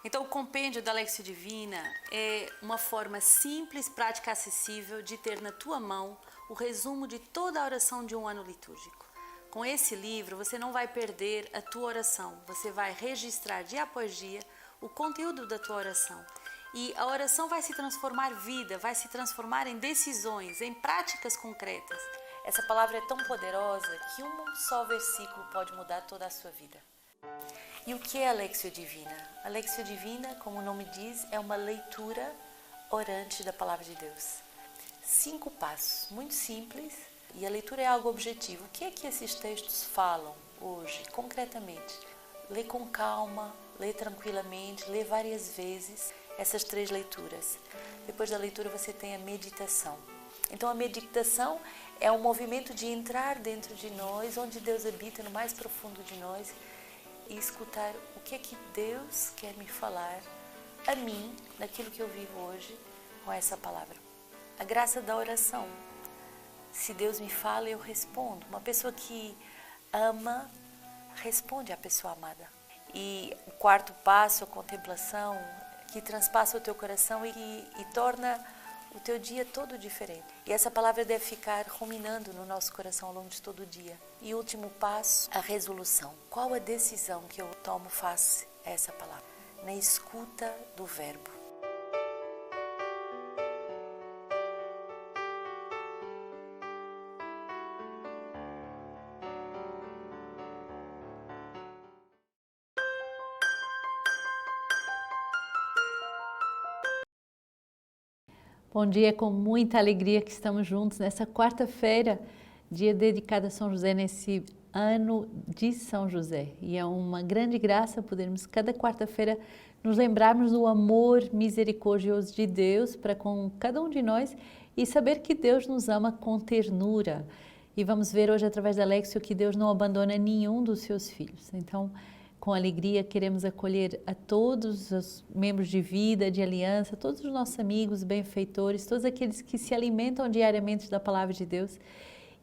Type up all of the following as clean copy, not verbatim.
Então, o compêndio da Lexio Divina é uma forma simples, prática, acessível de ter na tua mão o resumo de toda a oração de um ano litúrgico. Com esse livro, você não vai perder a tua oração, você vai registrar dia após dia o conteúdo da tua oração. E a oração vai se transformar vida, vai se transformar em decisões, em práticas concretas. Essa palavra é tão poderosa que um só versículo pode mudar toda a sua vida. E o que é a Lexio Divina? A Lexio Divina, como o nome diz, é uma leitura orante da Palavra de Deus. 5 passos, muito simples, e a leitura é algo objetivo. O que é que esses textos falam hoje, concretamente? Lê com calma, lê tranquilamente, lê várias vezes essas 3 leituras. Depois da leitura você tem a meditação. Então a meditação é um movimento de entrar dentro de nós, onde Deus habita no mais profundo de nós, e escutar o que é que Deus quer me falar a mim, naquilo que eu vivo hoje, com essa palavra. A graça da oração. Se Deus me fala, eu respondo. Uma pessoa que ama, responde à pessoa amada. E o 4º passo, a contemplação, que transpassa o teu coração e torna o teu dia todo diferente. E essa palavra deve ficar ruminando no nosso coração ao longo de todo o dia. E o último passo, a resolução. Qual a decisão que eu tomo face a essa palavra? Na escuta do verbo. Bom dia, com muita alegria que estamos juntos nessa quarta-feira, dia dedicado a São José, nesse ano de São José. E é uma grande graça podermos, cada quarta-feira, nos lembrarmos do amor misericordioso de Deus para com cada um de nós e saber que Deus nos ama com ternura. E vamos ver hoje, através da Lexio, que Deus não abandona nenhum dos seus filhos. Então, com alegria, queremos acolher a todos os membros de vida, de aliança, todos os nossos amigos, benfeitores, todos aqueles que se alimentam diariamente da Palavra de Deus.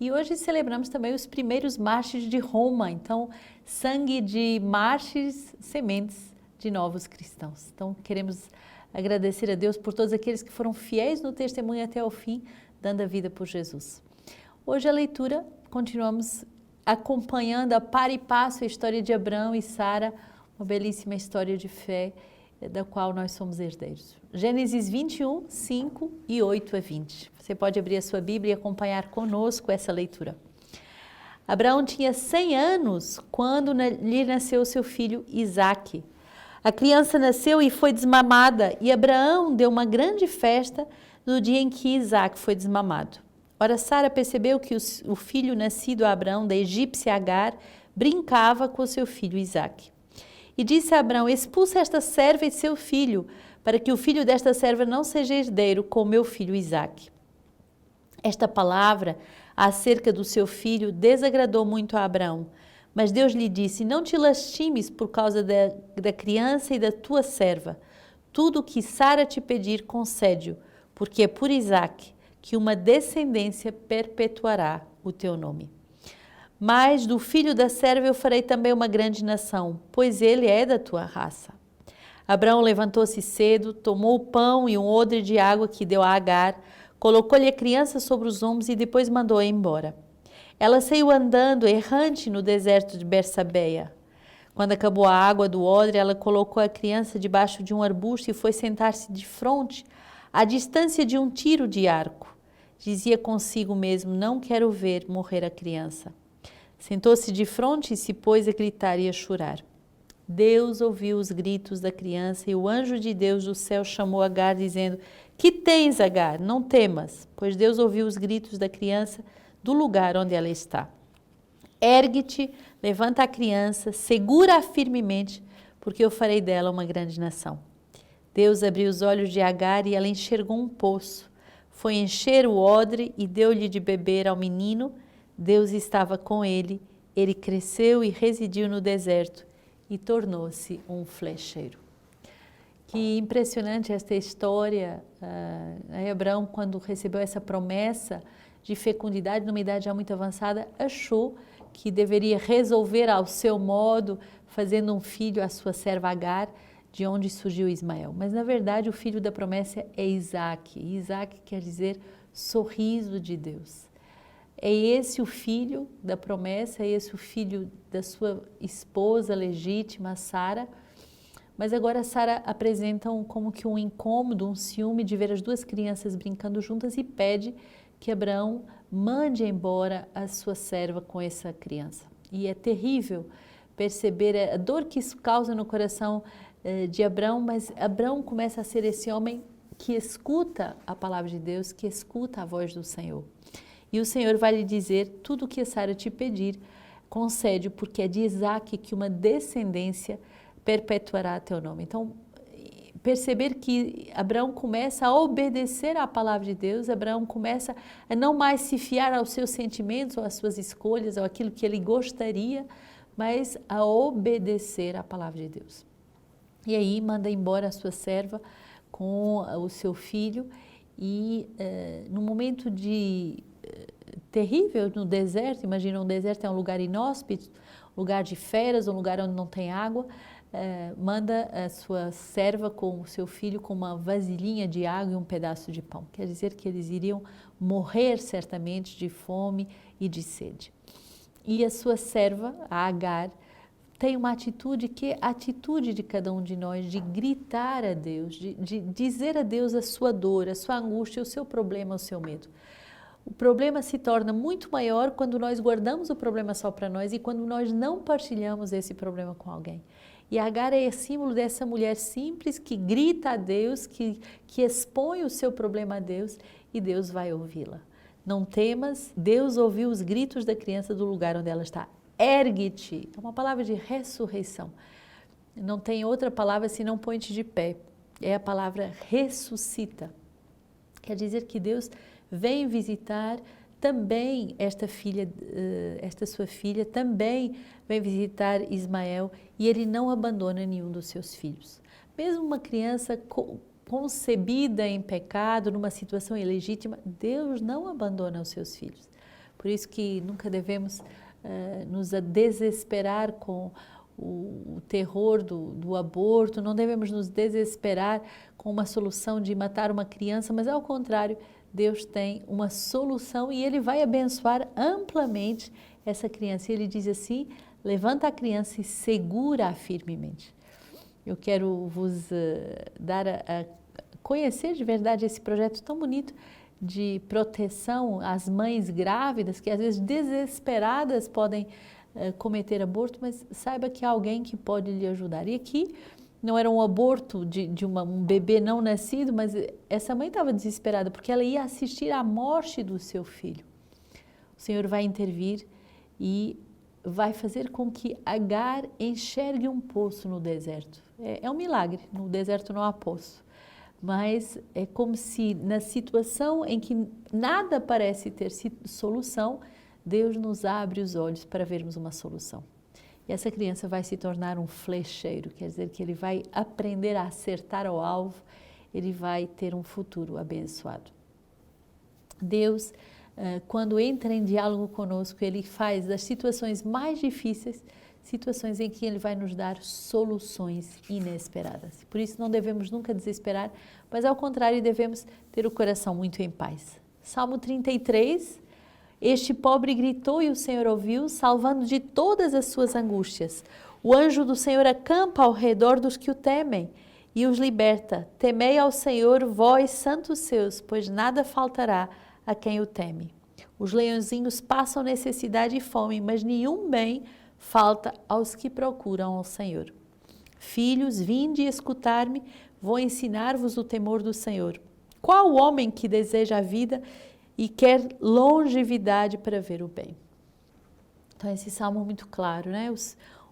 E hoje celebramos também os primeiros mártires de Roma. Então, sangue de mártires, sementes de novos cristãos. Então, queremos agradecer a Deus por todos aqueles que foram fiéis no testemunho até o fim, dando a vida por Jesus. Hoje a leitura, continuamos acompanhando a par e passo a história de Abraão e Sara, uma belíssima história de fé da qual nós somos herdeiros. Gênesis 21, 5 e 8 a 20. Você pode abrir a sua Bíblia e acompanhar conosco essa leitura. Abraão tinha 100 anos quando lhe nasceu seu filho Isaque. A criança nasceu e foi desmamada, e Abraão deu uma grande festa no dia em que Isaque foi desmamado. Ora, Sara percebeu que o filho nascido a Abraão da egípcia Agar brincava com seu filho Isaque. E disse a Abraão: expulsa esta serva e seu filho, para que o filho desta serva não seja herdeiro com meu filho Isaque. Esta palavra acerca do seu filho desagradou muito a Abraão, mas Deus lhe disse: não te lastimes por causa da criança e da tua serva. Tudo o que Sara te pedir, concede-o, porque é por Isaque que uma descendência perpetuará o teu nome. Mas do filho da serva eu farei também uma grande nação, pois ele é da tua raça. Abraão levantou-se cedo, tomou o pão e um odre de água que deu a Agar, colocou-lhe a criança sobre os ombros e depois mandou-a embora. Ela saiu andando, errante, no deserto de Bersabeia. Quando acabou a água do odre, ela colocou a criança debaixo de um arbusto e foi sentar-se de frente, à distância de um tiro de arco. Dizia consigo mesmo: não quero ver morrer a criança. Sentou-se de frente e se pôs a gritar e a chorar. Deus ouviu os gritos da criança e o anjo de Deus do céu chamou Agar, dizendo: que tens, Agar? Não temas, pois Deus ouviu os gritos da criança do lugar onde ela está. Ergue-te, levanta a criança, segura-a firmemente, porque eu farei dela uma grande nação. Deus abriu os olhos de Agar e ela enxergou um poço. Foi encher o odre e deu-lhe de beber ao menino. Deus estava com ele, ele cresceu e residiu no deserto e tornou-se um flecheiro. Que impressionante esta história. Abraão, quando recebeu essa promessa de fecundidade numa idade já muito avançada, achou que deveria resolver ao seu modo, fazendo um filho à sua serva Agar, de onde surgiu Ismael. Mas, na verdade, o filho da promessa é Isaac. E Isaac quer dizer sorriso de Deus. É esse o filho da promessa, é esse o filho da sua esposa legítima, Sara. Mas agora Sara apresenta como que um incômodo, um ciúme de ver as duas crianças brincando juntas e pede que Abraão mande embora a sua serva com essa criança. E é terrível perceber a dor que isso causa no coração de Abraão, mas Abraão começa a ser esse homem que escuta a palavra de Deus, que escuta a voz do Senhor. E o Senhor vai lhe dizer: tudo o que Sara te pedir, concede, porque é de Isaque que uma descendência perpetuará teu nome. Então, perceber que Abraão começa a obedecer à palavra de Deus, Abraão começa a não mais se fiar aos seus sentimentos, ou às suas escolhas, ou aquilo que ele gostaria, mas a obedecer à palavra de Deus. E aí manda embora a sua serva com o seu filho e no momento terrível no deserto, imagina, um deserto é um lugar inóspito, lugar de feras, um lugar onde não tem água, manda a sua serva com o seu filho com uma vasilhinha de água e um pedaço de pão. Quer dizer que eles iriam morrer certamente de fome e de sede. E a sua serva, a Agar, tem uma atitude que é a atitude de cada um de nós, de gritar a Deus, de dizer a Deus a sua dor, a sua angústia, o seu problema, o seu medo. O problema se torna muito maior quando nós guardamos o problema só para nós e quando nós não partilhamos esse problema com alguém. E Agar é símbolo dessa mulher simples que grita a Deus, que expõe o seu problema a Deus e Deus vai ouvi-la. Não temas, Deus ouviu os gritos da criança do lugar onde ela está. Ergue-te, é uma palavra de ressurreição. Não tem outra palavra senão põe-te de pé. É a palavra ressuscita. Quer dizer que Deus vem visitar também esta sua filha, também vem visitar Ismael e ele não abandona nenhum dos seus filhos. Mesmo uma criança concebida em pecado, numa situação ilegítima, Deus não abandona os seus filhos. Por isso que nunca devemos nos desesperar com o terror do aborto, não devemos nos desesperar com uma solução de matar uma criança, mas ao contrário, Deus tem uma solução e Ele vai abençoar amplamente essa criança. E Ele diz assim: levanta a criança e segura-a firmemente. Eu quero vos dar a conhecer de verdade esse projeto tão bonito de proteção às mães grávidas, que às vezes desesperadas podem cometer aborto, mas saiba que há alguém que pode lhe ajudar. E aqui não era um aborto de um bebê não nascido, mas essa mãe estava desesperada porque ela ia assistir à morte do seu filho. O Senhor vai intervir e vai fazer com que Agar enxergue um poço no deserto. É um milagre, no deserto não há poço. Mas é como se na situação em que nada parece ter solução, Deus nos abre os olhos para vermos uma solução. E essa criança vai se tornar um flecheiro, quer dizer que ele vai aprender a acertar ao alvo, ele vai ter um futuro abençoado. Deus, quando entra em diálogo conosco, Ele faz das situações mais difíceis, situações em que Ele vai nos dar soluções inesperadas. Por isso não devemos nunca desesperar, mas ao contrário devemos ter o coração muito em paz. Salmo 33, este pobre gritou e o Senhor ouviu, salvando de todas as suas angústias. O anjo do Senhor acampa ao redor dos que o temem e os liberta. Temei ao Senhor, vós, santos seus, pois nada faltará a quem o teme. Os leãozinhos passam necessidade e fome, mas nenhum bem falta aos que procuram ao Senhor. Filhos, vinde escutar-me, vou ensinar-vos o temor do Senhor. Qual o homem que deseja a vida e quer longevidade para ver o bem? Então esse salmo é muito claro, né?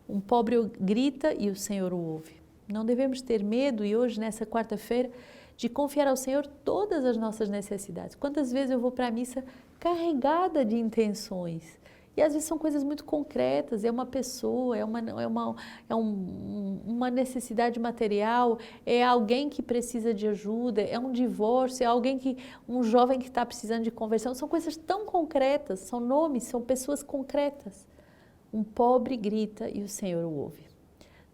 Um pobre grita e o Senhor o ouve. Não devemos ter medo, e hoje, nessa quarta-feira, de confiar ao Senhor todas as nossas necessidades. Quantas vezes eu vou para a missa carregada de intenções? E às vezes são coisas muito concretas, é uma pessoa, é uma necessidade material, é alguém que precisa de ajuda, é um divórcio, é um jovem que está precisando de conversão. São coisas tão concretas, são nomes, são pessoas concretas. Um pobre grita e o Senhor o ouve.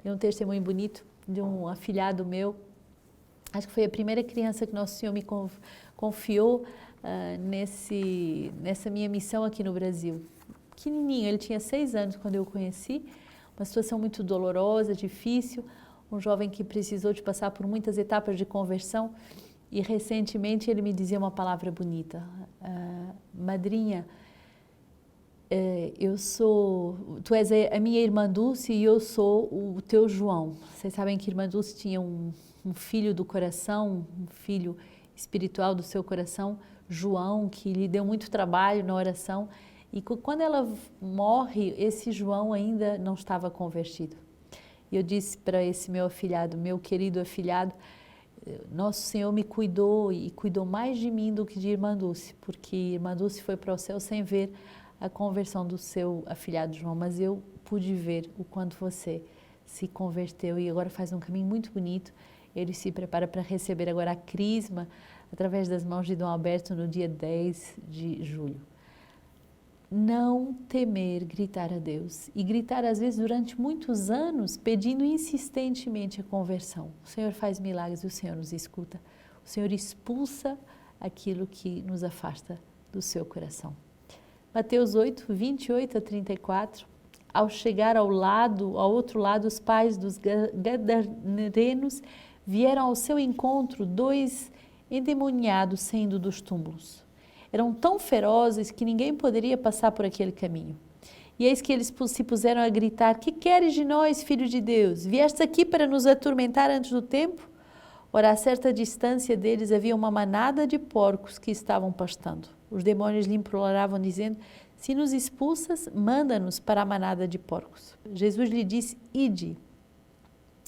Tem um testemunho bonito de um afilhado meu. Acho que foi a primeira criança que Nosso Senhor me confiou nessa minha missão aqui no Brasil. Pequenininho, ele tinha 6 anos quando eu o conheci, uma situação muito dolorosa, difícil, um jovem que precisou de passar por muitas etapas de conversão, e recentemente ele me dizia uma palavra bonita: madrinha, tu és a minha irmã Dulce e eu sou o teu João. Vocês sabem que a irmã Dulce tinha um filho do coração, um filho espiritual do seu coração, João, que lhe deu muito trabalho na oração, e quando ela morre, esse João ainda não estava convertido. E eu disse para esse meu afilhado, meu querido afilhado: Nosso Senhor me cuidou e cuidou mais de mim do que de irmã Dulce, porque irmã Dulce foi para o céu sem ver a conversão do seu afilhado João, mas eu pude ver o quanto você se converteu e agora faz um caminho muito bonito. Ele se prepara para receber agora a crisma através das mãos de Dom Alberto no dia 10 de julho. Não temer gritar a Deus, e gritar às vezes durante muitos anos pedindo insistentemente a conversão. O Senhor faz milagres, o Senhor nos escuta, o Senhor expulsa aquilo que nos afasta do seu coração. Mateus 8, 28 a 34. Ao chegar ao outro lado, os pais dos gadarenos vieram ao seu encontro 2 endemoniados saindo dos túmulos. Eram tão ferozes que ninguém poderia passar por aquele caminho. E eis que eles se puseram a gritar: que queres de nós, filho de Deus? Vieste aqui para nos atormentar antes do tempo? Ora, a certa distância deles havia uma manada de porcos que estavam pastando. Os demônios lhe imploravam, dizendo: se nos expulsas, manda-nos para a manada de porcos. Jesus lhe disse: ide.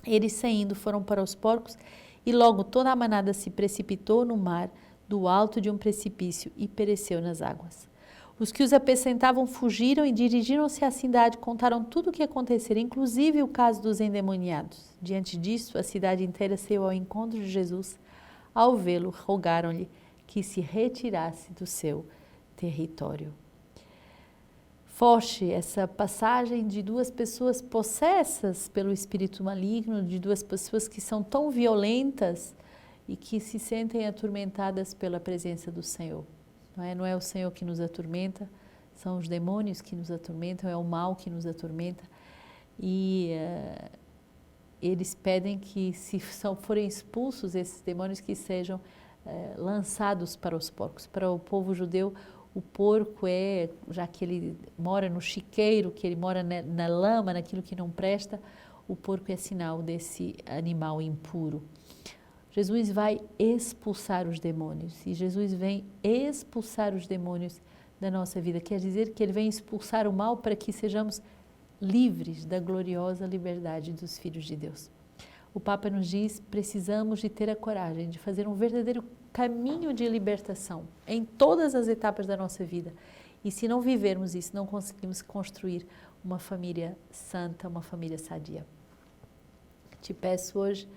Eles, saindo, foram para os porcos, e logo toda a manada se precipitou no mar, do alto de um precipício, e pereceu nas águas. Os que os apacentavam fugiram e dirigiram-se à cidade, contaram tudo o que acontecera, inclusive o caso dos endemoniados. Diante disso, a cidade inteira saiu ao encontro de Jesus. Ao vê-lo, rogaram-lhe que se retirasse do seu território. Foche essa passagem de 2 pessoas possessas pelo espírito maligno, de 2 pessoas que são tão violentas e que se sentem atormentadas pela presença do Senhor. Não é o Senhor que nos atormenta, são os demônios que nos atormentam, é o mal que nos atormenta. E eles pedem que, se forem expulsos esses demônios, que sejam lançados para os porcos. Para o povo judeu, o porco já que ele mora no chiqueiro, que ele mora na lama, naquilo que não presta, o porco é sinal desse animal impuro. Jesus vai expulsar os demônios, e Jesus vem expulsar os demônios da nossa vida. Quer dizer que Ele vem expulsar o mal para que sejamos livres da gloriosa liberdade dos filhos de Deus. O Papa nos diz: precisamos de ter a coragem de fazer um verdadeiro caminho de libertação em todas as etapas da nossa vida. E se não vivermos isso, não conseguimos construir uma família santa, uma família sadia. Te peço hoje,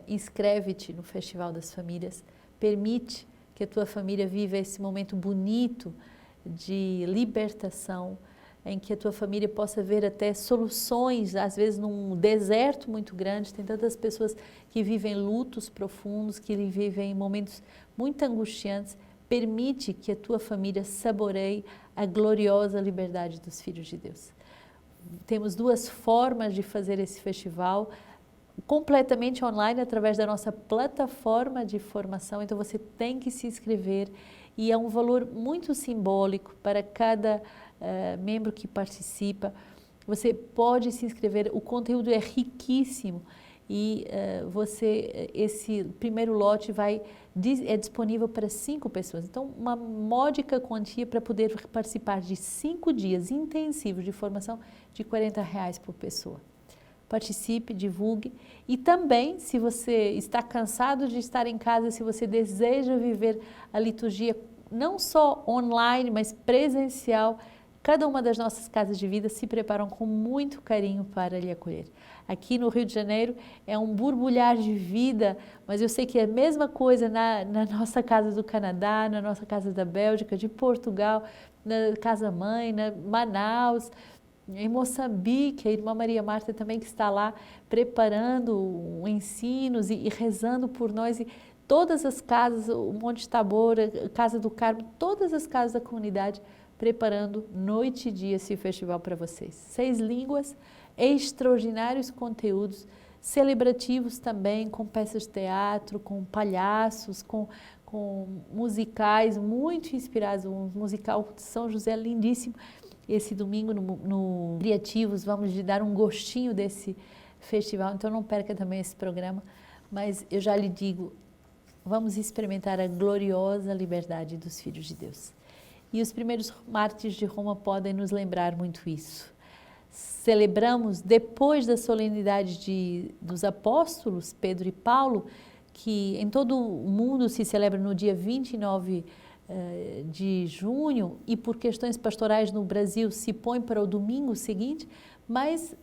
inscreve-te no Festival das Famílias, permite que a tua família viva esse momento bonito de libertação, em que a tua família possa ver até soluções, às vezes num deserto muito grande. Tem tantas pessoas que vivem lutos profundos, que vivem momentos muito angustiantes. Permite que a tua família saboreie a gloriosa liberdade dos filhos de Deus. Temos 2 formas de fazer esse festival: completamente online, através da nossa plataforma de formação. Então você tem que se inscrever, e é um valor muito simbólico para cada membro que participa. Você pode se inscrever, o conteúdo é riquíssimo, e esse primeiro lote é disponível para 5 pessoas. Então, uma módica quantia para poder participar de 5 dias intensivos de formação de R$40 por pessoa. Participe, divulgue, e também, se você está cansado de estar em casa, se você deseja viver a liturgia não só online, mas presencial, cada uma das nossas casas de vida se preparam com muito carinho para lhe acolher. Aqui no Rio de Janeiro é um borbulhar de vida, mas eu sei que é a mesma coisa na nossa casa do Canadá, na nossa casa da Bélgica, de Portugal, na casa mãe, na Manaus, em Moçambique, a irmã Maria Marta também que está lá preparando ensinos e rezando por nós. E todas as casas, o Monte Tabor, a Casa do Carmo, todas as casas da comunidade preparando noite e dia esse festival para vocês. 6 línguas, extraordinários conteúdos, celebrativos também, com peças de teatro, com palhaços, com musicais muito inspirados, um musical de São José lindíssimo. Esse domingo no Criativos vamos lhe dar um gostinho desse festival, então não perca também esse programa, mas eu já lhe digo, vamos experimentar a gloriosa liberdade dos filhos de Deus. E os primeiros mártires de Roma podem nos lembrar muito isso. Celebramos, depois da solenidade dos apóstolos, Pedro e Paulo, que em todo o mundo se celebra no dia 29 de junho e por questões pastorais no Brasil se põe para o domingo seguinte, mas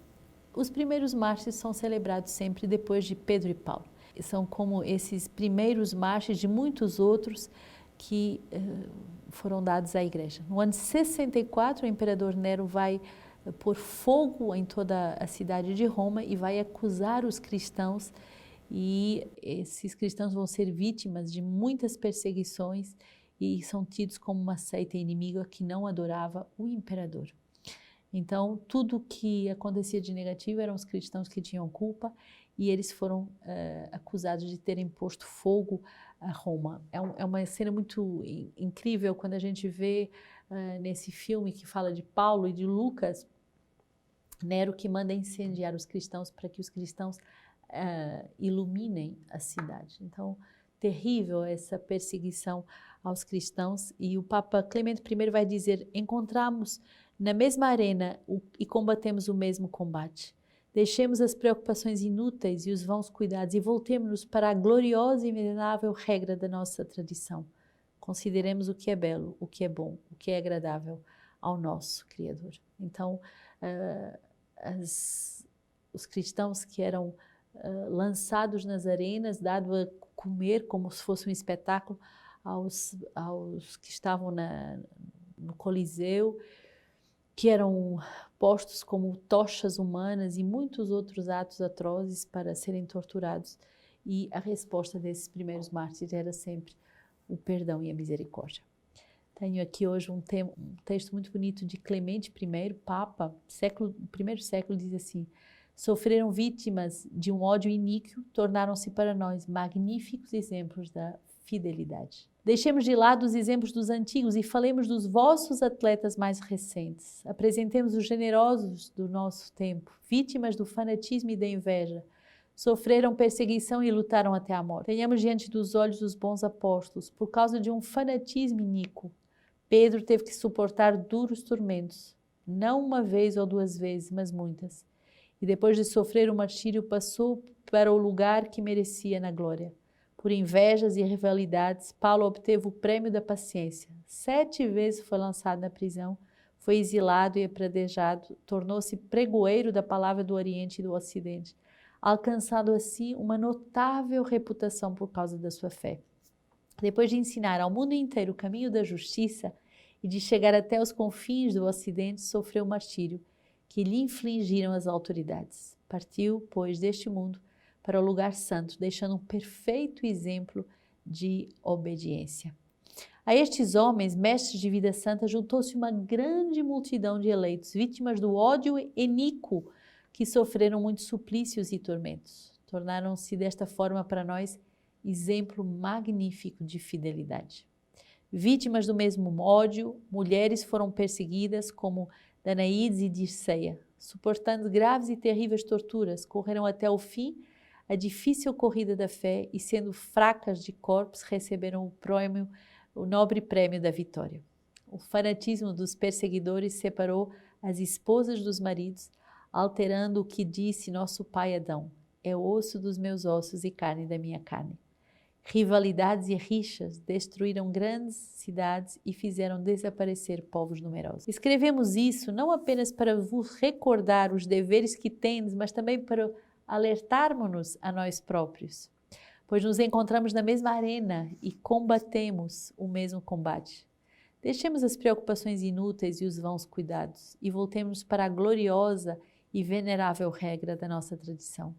os primeiros mártires são celebrados sempre depois de Pedro e Paulo. São como esses primeiros mártires de muitos outros que foram dados à igreja. No ano 64, o imperador Nero vai pôr fogo em toda a cidade de Roma e vai acusar os cristãos, e esses cristãos vão ser vítimas de muitas perseguições e são tidos como uma seita inimiga que não adorava o imperador. Então, tudo que acontecia de negativo eram os cristãos que tinham culpa e eles foram acusados de terem posto fogo a Roma. É uma cena muito incrível quando a gente vê nesse filme que fala de Paulo e de Lucas, Nero que manda incendiar os cristãos para que os cristãos iluminem a cidade. Então, terrível essa perseguição aos cristãos, e o Papa Clemente I vai dizer: encontramos na mesma arena e combatemos o mesmo combate. Deixemos as preocupações inúteis e os vãos cuidados e voltemos-nos para a gloriosa e inevitável regra da nossa tradição. Consideremos o que é belo, o que é bom, o que é agradável ao nosso Criador. Então, os cristãos que eram lançados nas arenas, dado a comer como se fosse um espetáculo aos que estavam no Coliseu, que eram postos como tochas humanas e muitos outros atos atrozes para serem torturados. E a resposta desses primeiros mártires era sempre o perdão e a misericórdia. Tenho aqui hoje um texto muito bonito de Clemente I, Papa, primeiro século, diz assim: sofreram vítimas de um ódio iníquo, tornaram-se para nós magníficos exemplos da fidelidade. Deixemos de lado os exemplos dos antigos e falemos dos vossos atletas mais recentes. Apresentemos os generosos do nosso tempo, vítimas do fanatismo e da inveja. Sofreram perseguição e lutaram até a morte. Tenhamos diante dos olhos os bons apóstolos, por causa de um fanatismo iníquo. Pedro teve que suportar duros tormentos, não uma vez ou 2 vezes, mas muitas. E depois de sofrer o martírio, passou para o lugar que merecia na glória. Por invejas e rivalidades, Paulo obteve o prêmio da paciência. 7 vezes foi lançado na prisão, foi exilado e apredejado, tornou-se pregoeiro da palavra do Oriente e do Ocidente, alcançando assim uma notável reputação por causa da sua fé. Depois de ensinar ao mundo inteiro o caminho da justiça e de chegar até os confins do Ocidente, sofreu o martírio que lhe infligiram as autoridades. Partiu, pois, deste mundo para o lugar santo, deixando um perfeito exemplo de obediência. A estes homens, mestres de vida santa, juntou-se uma grande multidão de eleitos, vítimas do ódio iníquo, que sofreram muitos suplícios e tormentos. Tornaram-se desta forma para nós exemplo magnífico de fidelidade. Vítimas do mesmo ódio, mulheres foram perseguidas como Danaídes e Dirceia, suportando graves e terríveis torturas, correram até o fim a difícil corrida da fé e, sendo fracas de corpos, receberam o nobre prêmio da vitória. O fanatismo dos perseguidores separou as esposas dos maridos, alterando o que disse nosso pai Adão: é osso dos meus ossos e carne da minha carne. Rivalidades e rixas destruíram grandes cidades e fizeram desaparecer povos numerosos. Escrevemos isso não apenas para vos recordar os deveres que tendes, mas também para alertarmos-nos a nós próprios, pois nos encontramos na mesma arena e combatemos o mesmo combate. Deixemos as preocupações inúteis e os vãos cuidados e voltemos para a gloriosa e venerável regra da nossa tradição.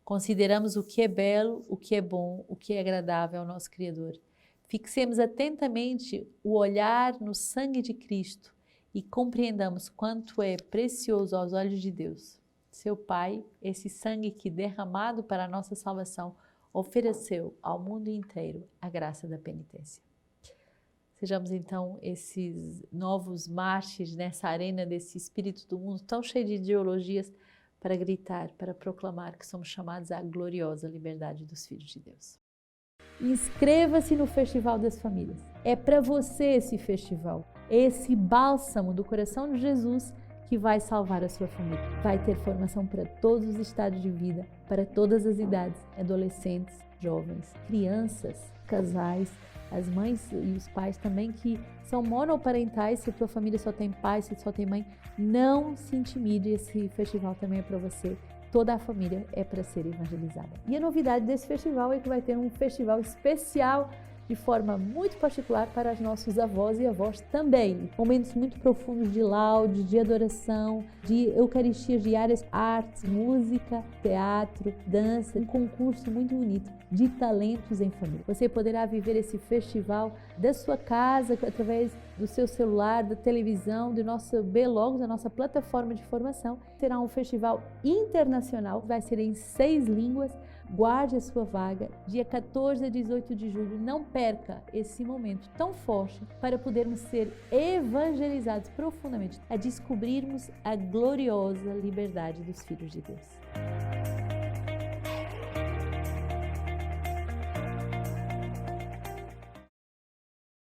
Consideramos o que é belo, o que é bom, o que é agradável ao nosso Criador. Fixemos atentamente o olhar no sangue de Cristo e compreendamos quanto é precioso aos olhos de Deus. Seu Pai, esse sangue que, derramado para a nossa salvação, ofereceu ao mundo inteiro a graça da penitência. Sejamos então esses novos mártires nessa arena desse espírito do mundo tão cheio de ideologias para gritar, para proclamar que somos chamados à gloriosa liberdade dos filhos de Deus. Inscreva-se no Festival das Famílias. É para você esse festival, esse bálsamo do coração de Jesus que vai salvar a sua família. Vai ter formação para todos os estados de vida, para todas as idades, adolescentes, jovens, crianças, casais, as mães e os pais também que são monoparentais. Se a tua família só tem pai, se só tem mãe, não se intimide, esse festival também é para você. Toda a família é para ser evangelizada. E a novidade desse festival é que vai ter um festival especial de forma muito particular para os nossos avós e avós também. Momentos muito profundos de laude, de adoração, de eucaristias diárias, artes, música, teatro, dança, um concurso muito bonito de talentos em família. Você poderá viver esse festival da sua casa, através do seu celular, da televisão, do nosso B-Logos, da nossa plataforma de formação. Será um festival internacional, vai ser em 6 línguas. Guarde a sua vaga, dia 14 a 18 de julho. Não perca esse momento tão forte para podermos ser evangelizados profundamente, a descobrirmos a gloriosa liberdade dos filhos de Deus.